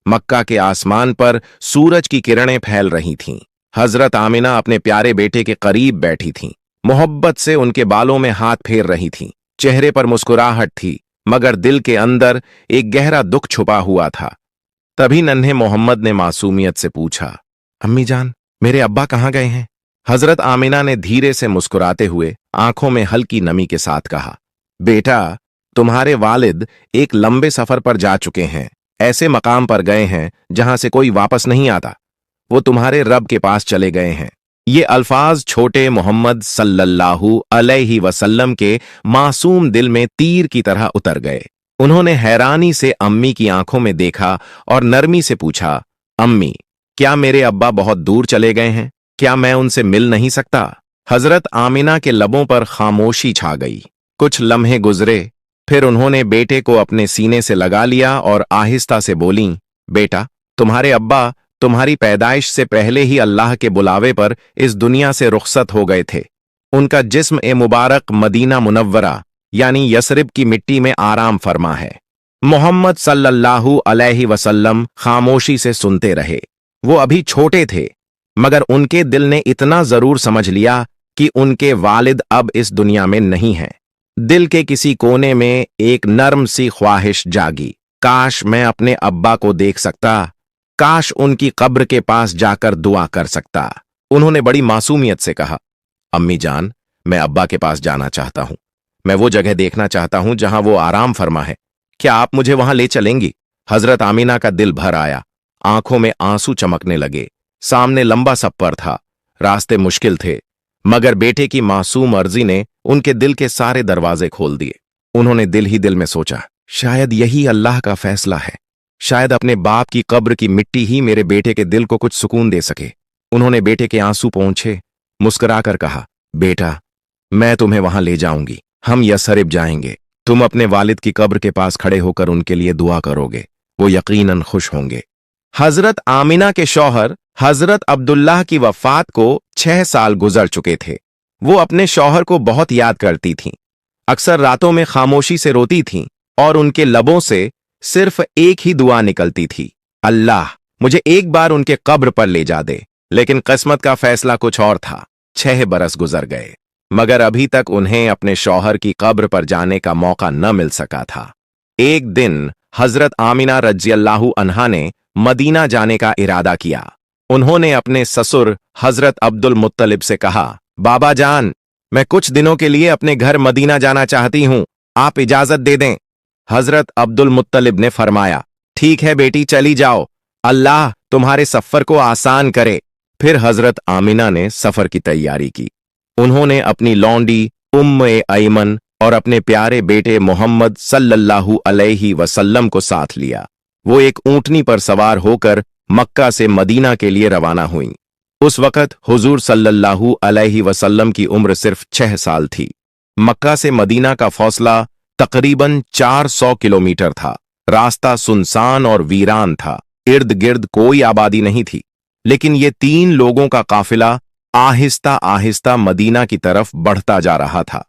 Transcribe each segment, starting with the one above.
मक्का के आसमान पर सूरज की किरणें फैल रही थीं। हजरत आमिना अपने प्यारे बेटे के करीब बैठी थीं, मोहब्बत से उनके बालों में हाथ फेर रही थीं। चेहरे पर मुस्कुराहट थी, मगर दिल के अंदर एक गहरा दुख छुपा हुआ था। तभी नन्हे मोहम्मद ने मासूमियत से पूछा, अम्मी जान, मेरे अब्बा कहाँ गए हैं? हजरत आमिना ने धीरे से मुस्कुराते हुए आंखों में हल्की नमी के साथ कहा, बेटा, तुम्हारे वालिद एक लंबे सफर पर जा चुके हैं। ऐसे मकाम पर गए हैं जहां से कोई वापस नहीं आता। वो तुम्हारे रब के पास चले गए हैं। ये अल्फाज छोटे मोहम्मद सल्लल्लाहु अलैहि वसल्लम के मासूम दिल में तीर की तरह उतर गए। उन्होंने हैरानी से अम्मी की आंखों में देखा और नरमी से पूछा, अम्मी, क्या मेरे अब्बा बहुत दूर चले गए हैं? क्या मैं उनसे मिल नहीं सकता? हजरत आमिना के लबों पर खामोशी छा गई। कुछ लम्हे गुजरे, फिर उन्होंने बेटे को अपने सीने से लगा लिया और आहिस्ता से बोलीं, बेटा, तुम्हारे अब्बा तुम्हारी पैदाइश से पहले ही अल्लाह के बुलावे पर इस दुनिया से रुखसत हो गए थे। उनका जिस्म ए मुबारक मदीना मुनव्वरा यानी यसरिब की मिट्टी में आराम फरमा है। मोहम्मद सल्लल्लाहु अलैहि वसल्लम खामोशी से सुनते रहे। वो अभी छोटे थे, मगर उनके दिल ने इतना जरूर समझ लिया कि उनके वालिद अब इस दुनिया में नहीं हैं। दिल के किसी कोने में एक नर्म सी ख्वाहिश जागी, काश मैं अपने अब्बा को देख सकता, काश उनकी कब्र के पास जाकर दुआ कर सकता। उन्होंने बड़ी मासूमियत से कहा, अम्मी जान, मैं अब्बा के पास जाना चाहता हूं। मैं वो जगह देखना चाहता हूं जहां वो आराम फरमा है। क्या आप मुझे वहां ले चलेंगी? हजरत आमिना का दिल भर आया, आंखों में आंसू चमकने लगे। सामने लंबा सफर था, रास्ते मुश्किल थे, मगर बेटे की मासूम अर्जी ने उनके दिल के सारे दरवाजे खोल दिए। उन्होंने दिल ही दिल में सोचा, शायद यही अल्लाह का फैसला है। शायद अपने बाप की कब्र की मिट्टी ही मेरे बेटे के दिल को कुछ सुकून दे सके। उन्होंने बेटे के आंसू पोंछे, मुस्कुराकर कहा, बेटा, मैं तुम्हें वहां ले जाऊंगी। हम यसरिब जाएंगे। तुम अपने वालिद की कब्र के पास खड़े होकर उनके लिए दुआ करोगे। वो यकीनन खुश होंगे। हजरत आमिना के शौहर हजरत अब्दुल्लाह की वफात को 6 साल गुजर चुके थे। वो अपने शौहर को बहुत याद करती थीं। अक्सर रातों में खामोशी से रोती थीं और उनके लबों से सिर्फ एक ही दुआ निकलती थी, अल्लाह, मुझे एक बार उनके कब्र पर ले जा दे। लेकिन किस्मत का फैसला कुछ और था। 6 बरस गुजर गए, मगर अभी तक उन्हें अपने शौहर की कब्र पर जाने का मौका न मिल सका था। एक दिन हजरत आमिना रज़ियल्लाहु अन्हा ने मदीना जाने का इरादा किया। उन्होंने अपने ससुर हजरत अब्दुल मुत्तलिब से कहा, बाबा जान, मैं कुछ दिनों के लिए अपने घर मदीना जाना चाहती हूं, आप इजाजत दे दें। हजरत अब्दुल मुत्तलिब ने फरमाया, ठीक है बेटी, चली जाओ, अल्लाह तुम्हारे सफर को आसान करे। फिर हजरत आमिना ने सफर की तैयारी की। उन्होंने अपनी लौंडी उम्मे अयमन और अपने प्यारे बेटे मोहम्मद सल्लल्लाहु अलैहि वसल्लम को साथ लिया। वो एक ऊंटनी पर सवार होकर मक्का से मदीना के लिए रवाना हुईं। उस वक़्त हुजूर सल्लल्लाहु अलैहि वसल्लम की उम्र सिर्फ 6 साल थी। मक्का से मदीना का फौसला तकरीबन 400 किलोमीटर था। रास्ता सुनसान और वीरान था। इर्द गिर्द कोई आबादी नहीं थी, लेकिन ये 3 लोगों का काफिला आहिस्ता आहिस्ता मदीना की तरफ बढ़ता जा रहा था।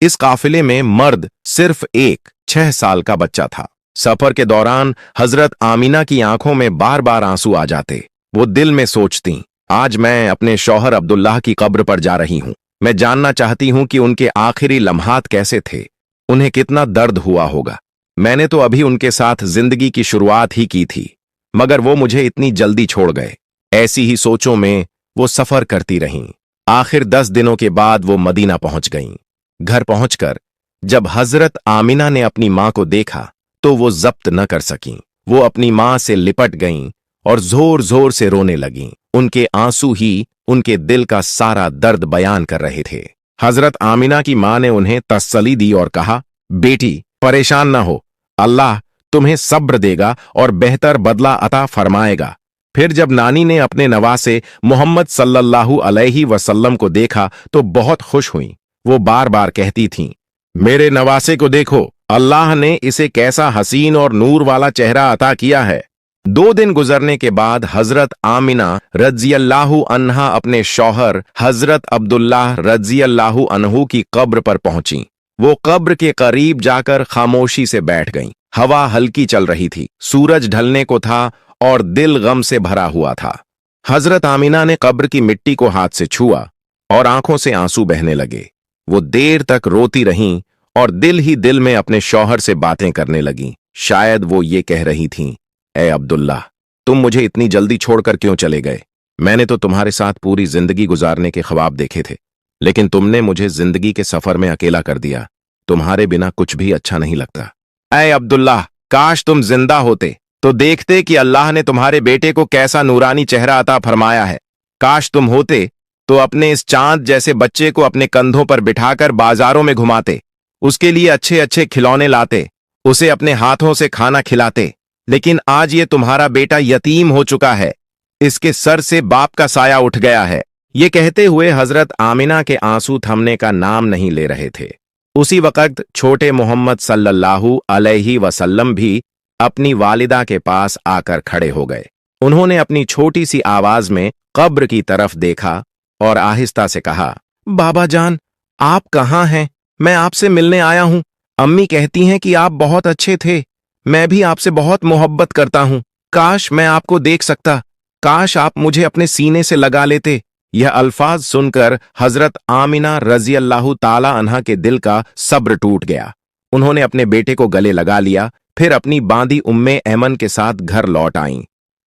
इस काफिले में मर्द सिर्फ एक 6 साल का बच्चा था। सफर के दौरान हजरत आमिना की आंखों में बार बार आंसू आ जाते। वो दिल में सोचती, आज मैं अपने शौहर अब्दुल्लाह की कब्र पर जा रही हूं। मैं जानना चाहती हूं कि उनके आखिरी लम्हात कैसे थे, उन्हें कितना दर्द हुआ होगा। मैंने तो अभी उनके साथ जिंदगी की शुरुआत ही की थी, मगर वो मुझे इतनी जल्दी छोड़ गए। ऐसी ही सोचों में वो सफर करती रहीं। आखिर 10 दिनों के बाद वो मदीना पहुंच गईं। घर पहुंचकर जब हजरत आमिना ने अपनी मां को देखा तो वो जब्त न कर सकीं। वो अपनी मां से लिपट गईं और जोर जोर से रोने लगीं। उनके आंसू ही उनके दिल का सारा दर्द बयान कर रहे थे। हजरत आमिना की मां ने उन्हें तसल्ली दी और कहा, बेटी, परेशान न हो, अल्लाह तुम्हें सब्र देगा और बेहतर बदला अता फरमाएगा। फिर जब नानी ने अपने नवासे मोहम्मद सल्लल्लाहु अलैहि वसल्लम को देखा तो बहुत खुश हुईं। वो बार बार कहती थीं, मेरे नवासे को देखो, अल्लाह ने इसे कैसा हसीन और नूर वाला चेहरा अता किया है। 2 दिन गुजरने के बाद हजरत आमिना रज़ियल्लाहु अन्हा अपने शौहर हजरत अब्दुल्लाह रज़ियल्लाहु अन्हु की कब्र पर पहुंची। वो कब्र के करीब जाकर खामोशी से बैठ गईं। हवा हल्की चल रही थी, सूरज ढलने को था और दिल गम से भरा हुआ था। हजरत आमिना ने कब्र की मिट्टी को हाथ से छुआ और आंखों से आंसू बहने लगे। वो देर तक रोती रहीं और दिल ही दिल में अपने शौहर से बातें करने लगीं। शायद वो ये कह रही थीं, ए अब्दुल्ला, तुम मुझे इतनी जल्दी छोड़कर क्यों चले गए? मैंने तो तुम्हारे साथ पूरी जिंदगी गुजारने के ख्वाब देखे थे, लेकिन तुमने मुझे जिंदगी के सफर में अकेला कर दिया। तुम्हारे बिना कुछ भी अच्छा नहीं लगता। ऐ अब्दुल्ला, काश तुम जिंदा होते तो देखते कि अल्लाह ने तुम्हारे बेटे को कैसा नूरानी चेहरा अता फरमाया है। काश तुम होते तो अपने इस चांद जैसे बच्चे को अपने कंधों पर बिठाकर बाजारों में घुमाते, उसके लिए अच्छे अच्छे खिलौने लाते, उसे अपने हाथों से खाना खिलाते। लेकिन आज ये तुम्हारा बेटा यतीम हो चुका है, इसके सर से बाप का साया उठ गया है। ये कहते हुए हजरत आमिना के आंसू थमने का नाम नहीं ले रहे थे। उसी वक्त छोटे मोहम्मद सल्लल्लाहु अलैहि वसल्लम भी अपनी वालिदा के पास आकर खड़े हो गए। उन्होंने अपनी छोटी सी आवाज में कब्र की तरफ देखा और आहिस्ता से कहा, बाबा जान, आप कहाँ हैं? मैं आपसे मिलने आया हूं। अम्मी कहती हैं कि आप बहुत अच्छे थे। मैं भी आपसे बहुत मोहब्बत करता हूं। काश मैं आपको देख सकता, काश आप मुझे अपने सीने से लगा लेते। यह अल्फाज सुनकर हजरत आमिना रजी अल्लाह ताला अन्हा के दिल का सब्र टूट गया। उन्होंने अपने बेटे को गले लगा लिया, फिर अपनी बांदी उम्मे ऐमन के साथ घर लौट आईं।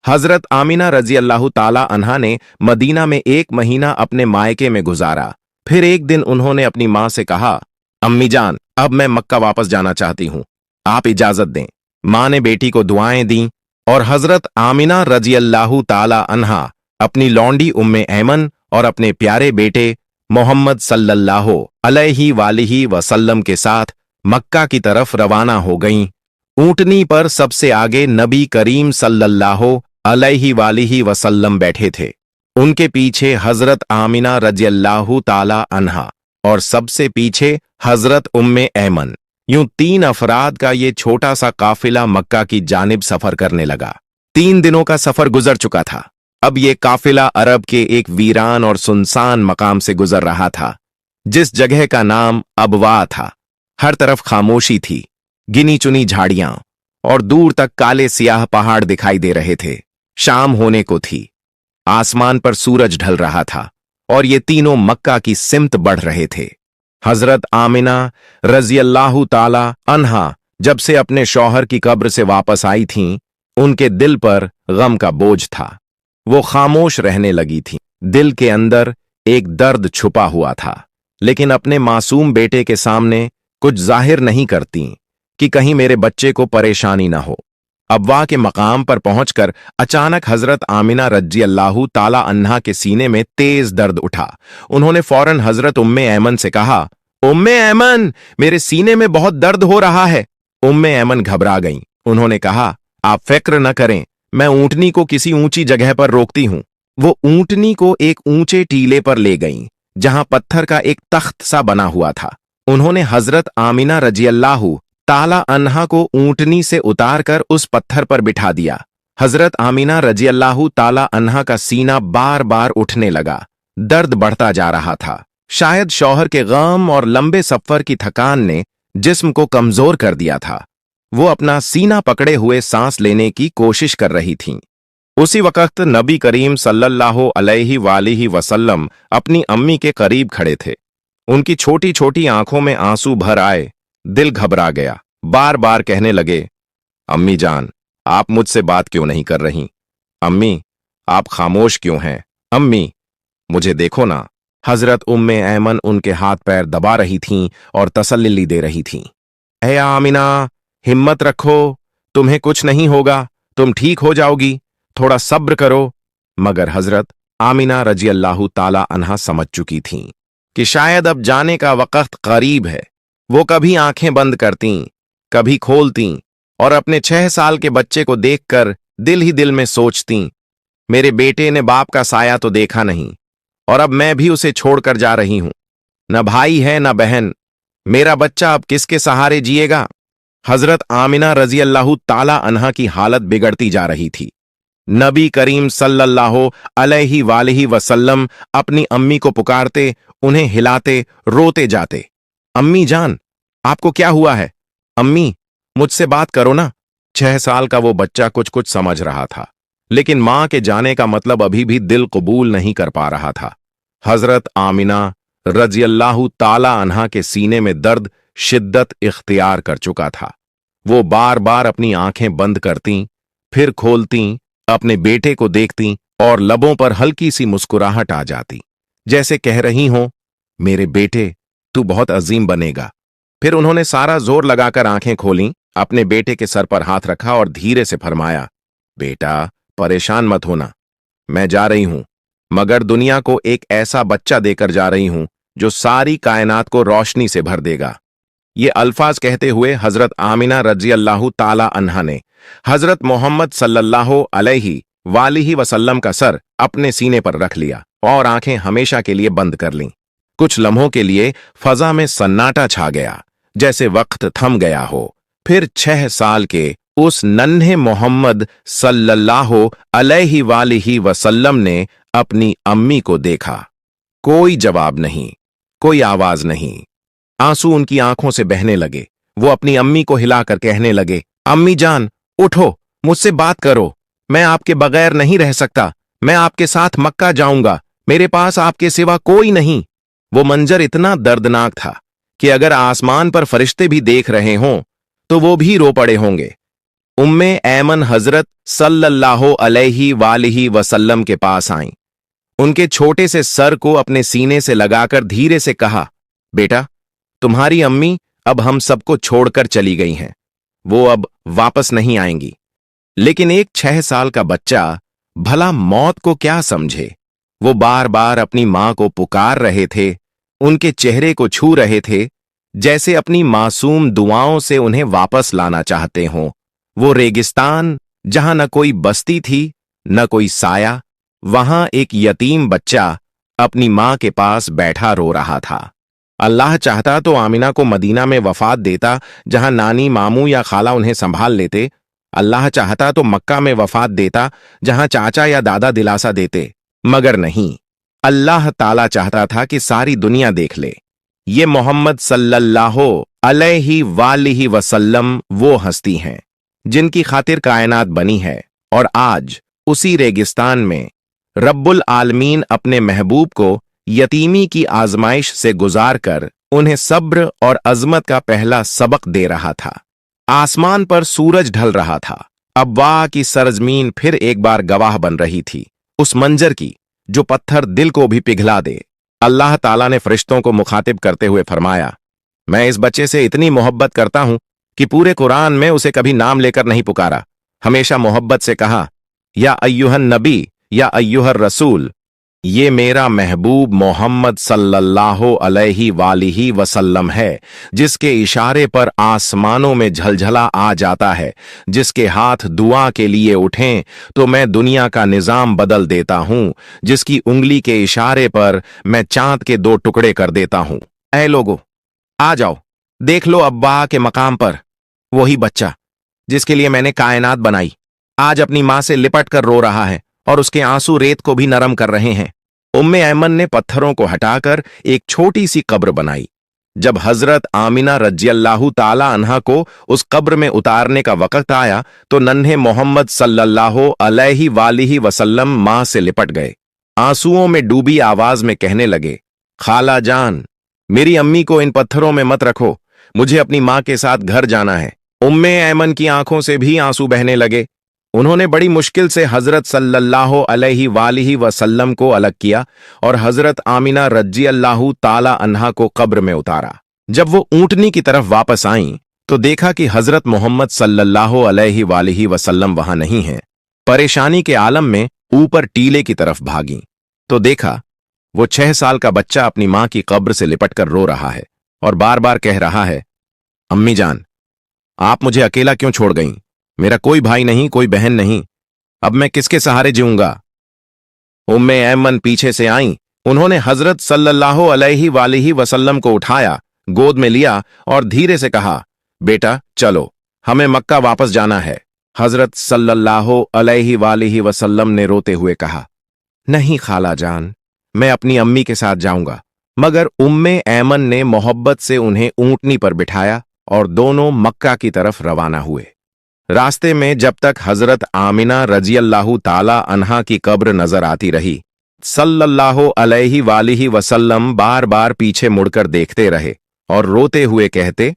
हजरत आमिना रजी अल्लाह ताला अन्हा ने मदीना में 1 महीना अपने मायके में गुजारा। फिर एक दिन उन्होंने अपनी मां से कहा, अम्मी जान, अब मैं मक्का वापस जाना चाहती हूं, आप इजाजत दें। मां ने बेटी को दुआएं दी और हजरत आमिना रजी अल्लाह ताला अन्हा अपनी लौंडी उम्मे ऐमन और अपने प्यारे बेटे मोहम्मद सल्लल्लाहु अलैहि वसल्लम के साथ मक्का की तरफ रवाना हो गईं। ऊंटनी पर सबसे आगे नबी करीम सल्लल्लाहु अलैहि वसल्लम बैठे थे। उनके पीछे हजरत आमिना रज़ियल्लाहु ताला अन्हा और सबसे पीछे हजरत उम्मे ऐमन। यूं 3 अफराद का ये छोटा सा काफिला मक्का की जानिब सफर करने लगा। 3 दिनों का सफर गुजर चुका था। अब ये काफिला अरब के एक वीरान और सुनसान मकाम से गुजर रहा था, जिस जगह का नाम अबवा था। हर तरफ खामोशी थी, गिनी चुनी झाड़ियां और दूर तक काले सियाह पहाड़ दिखाई दे रहे थे। शाम होने को थी, आसमान पर सूरज ढल रहा था और ये तीनों मक्का की सिमत बढ़ रहे थे। हजरत आमिना रज़ियल्लाहु ताला अन्हा जब से अपने शौहर की कब्र से वापस आई थीं, उनके दिल पर गम का बोझ था। वो खामोश रहने लगी थीं। दिल के अंदर एक दर्द छुपा हुआ था, लेकिन अपने मासूम बेटे के सामने कुछ जाहिर नहीं करती कि कहीं मेरे बच्चे को परेशानी न हो। अब्वा के मकाम पर पहुंचकर अचानक हजरत आमिना रज़ियल्लाहु ताला अन्हा के सीने में तेज दर्द उठा। उन्होंने फौरन हजरत उम्मे ऐमन से कहा, उम्मे ऐमन, मेरे सीने में बहुत दर्द हो रहा है। उम्मे ऐमन घबरा गईं। उन्होंने कहा, आप फिक्र न करें, मैं ऊंटनी को किसी ऊंची जगह पर रोकती हूं। वो ऊंटनी को एक ऊंचे टीले पर ले गईं, जहां पत्थर का एक तख्त सा बना हुआ था। उन्होंने हजरत आमिना रज़ियल्लाहु ताला अन्हा को ऊंटनी से उतारकर उस पत्थर पर बिठा दिया। हजरत आमिना रज़ियल्लाहु ताला अन्हा का सीना बार बार उठने लगा। दर्द बढ़ता जा रहा था। शायद शौहर के गम और लंबे सफर की थकान ने जिस्म को कमजोर कर दिया था। वो अपना सीना पकड़े हुए सांस लेने की कोशिश कर रही थीं। उसी वक्त नबी करीम सल्लल्लाहु अलैहि वसल्लम अपनी अम्मी के करीब खड़े थे। उनकी छोटी छोटी आंखों में आंसू भर आए। दिल घबरा गया। बार बार कहने लगे, अम्मी जान, आप मुझसे बात क्यों नहीं कर रही? अम्मी, आप खामोश क्यों हैं? अम्मी, मुझे देखो ना। हजरत उम्मे ऐमन उनके हाथ पैर दबा रही थीं और तसल्ली दे रही थीं। ऐ आमिना, हिम्मत रखो, तुम्हें कुछ नहीं होगा, तुम ठीक हो जाओगी, थोड़ा सब्र करो। मगर हजरत आमिना रज़ियल्लाहु ताला अन्हा समझ चुकी थीं कि शायद अब जाने का वक्त करीब है। वो कभी आंखें बंद करतीं, कभी खोलतीं और अपने 6 साल के बच्चे को देखकर दिल ही दिल में सोचतीं, मेरे बेटे ने बाप का साया तो देखा नहीं और अब मैं भी उसे छोड़कर जा रही हूं। न भाई है न बहन, मेरा बच्चा अब किसके सहारे जिएगा? हजरत आमिना रज़ियल्लाहु ताला अन्हा की हालत बिगड़ती जा रही थी। नबी करीम सल्लल्लाहु अलैहि वसल्लम अपनी अम्मी को पुकारते, उन्हें हिलाते, रोते जाते। अम्मी जान, आपको क्या हुआ है? अम्मी, मुझसे बात करो ना। 6 साल का वो बच्चा कुछ कुछ समझ रहा था। लेकिन मां के जाने का मतलब अभी भी दिल कबूल नहीं कर पा रहा था। हजरत आमिना रज़ियल्लाहु ताला अन्हा के सीने में दर्द शिद्दत इख्तियार कर चुका था। वो बार बार अपनी आंखें बंद करती, फिर खोलती, अपने बेटे को देखती और लबों पर हल्की सी मुस्कुराहट आ जाती, जैसे कह रही हो, मेरे बेटे, तू बहुत अजीम बनेगा। फिर उन्होंने सारा जोर लगाकर आंखें खोलीं, अपने बेटे के सर पर हाथ रखा और धीरे से फरमाया, बेटा, परेशान मत होना, मैं जा रही हूं, मगर दुनिया को एक ऐसा बच्चा देकर जा रही हूं जो सारी कायनात को रोशनी से भर देगा। ये अल्फाज कहते हुए हजरत आमिना रज़ियल्लाहु ताला अन्हा ने हजरत मोहम्मद सल्लल्लाहु अलैहि वसल्लम का सर अपने सीने पर रख लिया और आंखें हमेशा के लिए बंद कर लीं। कुछ लम्हों के लिए फजा में सन्नाटा छा गया, जैसे वक्त थम गया हो। फिर 6 साल के उस नन्हे मोहम्मद सल्लल्लाहु अलैहि वसल्लम ने अपनी अम्मी को देखा। कोई जवाब नहीं, कोई आवाज नहीं। आंसू उनकी आंखों से बहने लगे। वो अपनी अम्मी को हिलाकर कहने लगे, अम्मी जान, उठो, मुझसे बात करो, मैं आपके बगैर नहीं रह सकता, मैं आपके साथ मक्का जाऊंगा, मेरे पास आपके सिवा कोई नहीं। वो मंजर इतना दर्दनाक था कि अगर आसमान पर फरिश्ते भी देख रहे हों तो वो भी रो पड़े होंगे। उम्मे ऐमन हजरत सल्लल्लाहु अलैहि वसल्लम के पास आईं। उनके छोटे से सर को अपने सीने से लगाकर धीरे से कहा, बेटा, तुम्हारी अम्मी अब हम सबको छोड़कर चली गई हैं, वो अब वापस नहीं आएंगी। लेकिन एक 6 साल का बच्चा भला मौत को क्या समझे। वो बार बार अपनी मां को पुकार रहे थे, उनके चेहरे को छू रहे थे, जैसे अपनी मासूम दुआओं से उन्हें वापस लाना चाहते हों। वो रेगिस्तान, जहां न कोई बस्ती थी न कोई साया, वहां एक यतीम बच्चा अपनी मां के पास बैठा रो रहा था। अल्लाह चाहता तो आमिना को मदीना में वफात देता, जहां नानी, मामू या खाला उन्हें संभाल लेते। अल्लाह चाहता तो मक्का में वफात देता, जहां चाचा या दादा दिलासा देते, मगर नहीं। अल्लाह ताला चाहता था कि सारी दुनिया देख ले, ये मोहम्मद सल्लल्लाहु अलैहि वसल्लम वो हस्ती हैं जिनकी खातिर कायनात बनी है। और आज उसी रेगिस्तान में रब्बुल आलमीन अपने महबूब को यतीमी की आजमाइश से गुजार कर उन्हें सब्र और अजमत का पहला सबक दे रहा था। आसमान पर सूरज ढल रहा था। अब्वा की सरजमीन फिर एक बार गवाह बन रही थी, उस मंजर की जो पत्थर दिल को भी पिघला दे। अल्लाह ताला ने फरिश्तों को मुखातिब करते हुए फरमाया, मैं इस बच्चे से इतनी मोहब्बत करता हूं कि पूरे कुरान में उसे कभी नाम लेकर नहीं पुकारा, हमेशा मोहब्बत से कहा, या अय्युहन नबी या अय्युहर रसूल। ये मेरा महबूब मोहम्मद सल्लल्लाहु अलैहि वसल्लम है, जिसके इशारे पर आसमानों में झलझला आ जाता है, जिसके हाथ दुआ के लिए उठें तो मैं दुनिया का निजाम बदल देता हूं, जिसकी उंगली के इशारे पर मैं चांद के 2 टुकड़े कर देता हूं। ऐ लोगो, आ जाओ, देख लो अब्बा के मकाम पर वही बच्चा जिसके लिए मैंने कायनात बनाई, आज अपनी मां से लिपट कर रो रहा है और उसके आंसू रेत को भी नरम कर रहे हैं। उम्मे ऐमन ने पत्थरों को हटाकर एक छोटी सी कब्र बनाई। जब हजरत आमिना रज़ियल्लाहु ताला अन्हा को उस कब्र में उतारने का वक्त आया तो नन्हे मोहम्मद सल्लल्लाहु अलैहि वसल्लम मां से लिपट गए। आंसुओं में डूबी आवाज में कहने लगे, खाला जान, मेरी अम्मी को इन पत्थरों में मत रखो, मुझे अपनी मां के साथ घर जाना है। उम्मे ऐमन की आंखों से भी आंसू बहने लगे। उन्होंने बड़ी मुश्किल से हजरत सल्लल्लाहु अलैहि वसल्लम को अलग किया और हजरत आमिना रज़ियल्लाहु ताला अन्हा को कब्र में उतारा। जब वो ऊंटनी की तरफ वापस आईं तो देखा कि हजरत मोहम्मद सल्लल्लाहु अलैहि वसल्लम वहां नहीं हैं। परेशानी के आलम में ऊपर टीले की तरफ भागी तो देखा वो 6 साल का बच्चा अपनी मां की कब्र से लिपटकर रो रहा है और बार बार कह रहा है, अम्मी जान, आप मुझे अकेला क्यों छोड़ गईं? मेरा कोई भाई नहीं, कोई बहन नहीं, अब मैं किसके सहारे जीऊंगा? उम्मे ऐमन पीछे से आईं। उन्होंने हजरत सल्लल्लाहु अलैहि वसल्लम को उठाया, गोद में लिया और धीरे से कहा, बेटा चलो, हमें मक्का वापस जाना है। हजरत सल्लल्लाहु अलैहि वसल्लम ने रोते हुए कहा, नहीं खाला जान, मैं अपनी अम्मी के साथ जाऊंगा। मगर उम्मे ऐमन ने मोहब्बत से उन्हें ऊंटनी पर बिठाया और दोनों मक्का की तरफ रवाना हुए। रास्ते में जब तक हजरत आमिना रजी अल्लाह ताला अन्हा की कब्र नजर आती रही, सल्लल्लाहु अलैहि वालिहि वसल्लम बार बार पीछे मुड़कर देखते रहे और रोते हुए कहते,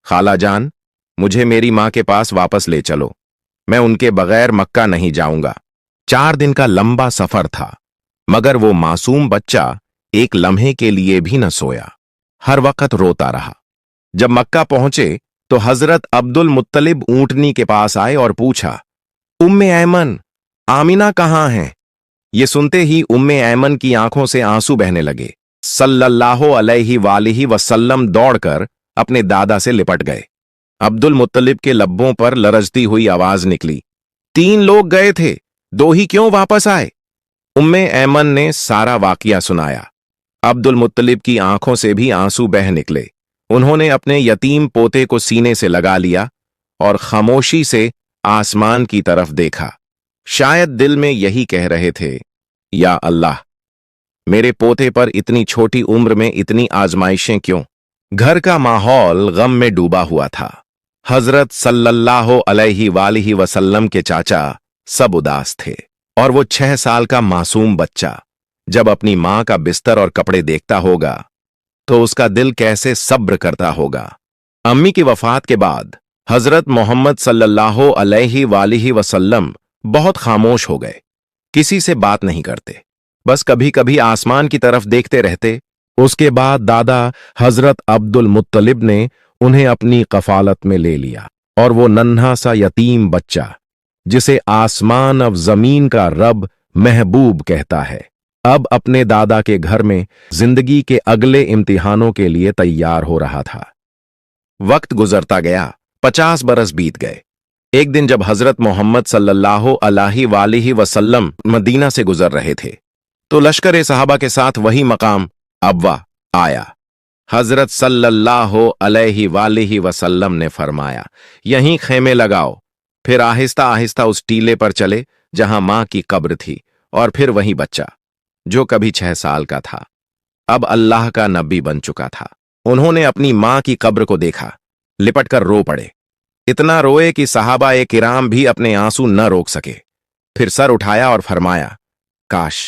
खाला जान, मुझे मेरी मां के पास वापस ले चलो, मैं उनके बगैर मक्का नहीं जाऊंगा। 4 दिन का लंबा सफर था, मगर वो मासूम बच्चा एक लम्हे के लिए भी न सोया, हर वक्त रोता रहा। जब मक्का पहुंचे तो हजरत अब्दुल मुत्तलिब ऊंटनी के पास आए और पूछा, उम्मे ऐमन, आमिना कहाँ हैं? ये सुनते ही उम्मे ऐमन की आंखों से आंसू बहने लगे। सल्लल्लाहु अलैहि वालिहि वसल्लम दौड़कर अपने दादा से लिपट गए। अब्दुल मुत्तलिब के लब्बों पर लरजती हुई आवाज निकली, 3 लोग गए थे, 2 ही क्यों वापस आए? उम्मे ऐमन ने सारा वाकया सुनाया। अब्दुल मुत्तलिब की आंखों से भी आंसू बह निकले। उन्होंने अपने यतीम पोते को सीने से लगा लिया और खामोशी से आसमान की तरफ देखा। शायद दिल में यही कह रहे थे, या अल्लाह, मेरे पोते पर इतनी छोटी उम्र में इतनी आजमाइशें क्यों? घर का माहौल गम में डूबा हुआ था। हजरत सल्लल्लाहु अलैहि वालिहि वसल्लम के चाचा सब उदास थे और वो 6 साल का मासूम बच्चा जब अपनी मां का बिस्तर और कपड़े देखता होगा तो उसका दिल कैसे सब्र करता होगा। अम्मी की वफात के बाद हजरत मोहम्मद सल्लल्लाहु अलैहि वालिहि वसल्लम बहुत खामोश हो गए, किसी से बात नहीं करते, बस कभी कभी आसमान की तरफ देखते रहते। उसके बाद दादा हजरत अब्दुल मुत्तलिब ने उन्हें अपनी कफालत में ले लिया और वो नन्हा सा यतीम बच्चा, जिसे आसमान और जमीन का रब महबूब कहता है, अब अपने दादा के घर में जिंदगी के अगले इम्तिहानों के लिए तैयार हो रहा था। वक्त गुजरता गया, 50 बरस बीत गए। एक दिन जब हजरत मोहम्मद सल्लल्लाहु अलैहि वालिहि वसल्लम मदीना से गुजर रहे थे तो लश्कर सहाबा के साथ वही मकाम अबवा आया। हजरत सल्लल्लाहु अलैहि वालिहि वसल्लम ने फरमाया, यहीं खेमे लगाओ। फिर आहिस्ता आहिस्ता उस टीले पर चले जहां मां की कब्र थी, और फिर वही बच्चा जो कभी 6 साल का था अब अल्लाह का नबी बन चुका था। उन्होंने अपनी मां की कब्र को देखा, लिपटकर रो पड़े। इतना रोए कि सहाबा ए किराम भी अपने आंसू न रोक सके। फिर सर उठाया और फरमाया, काश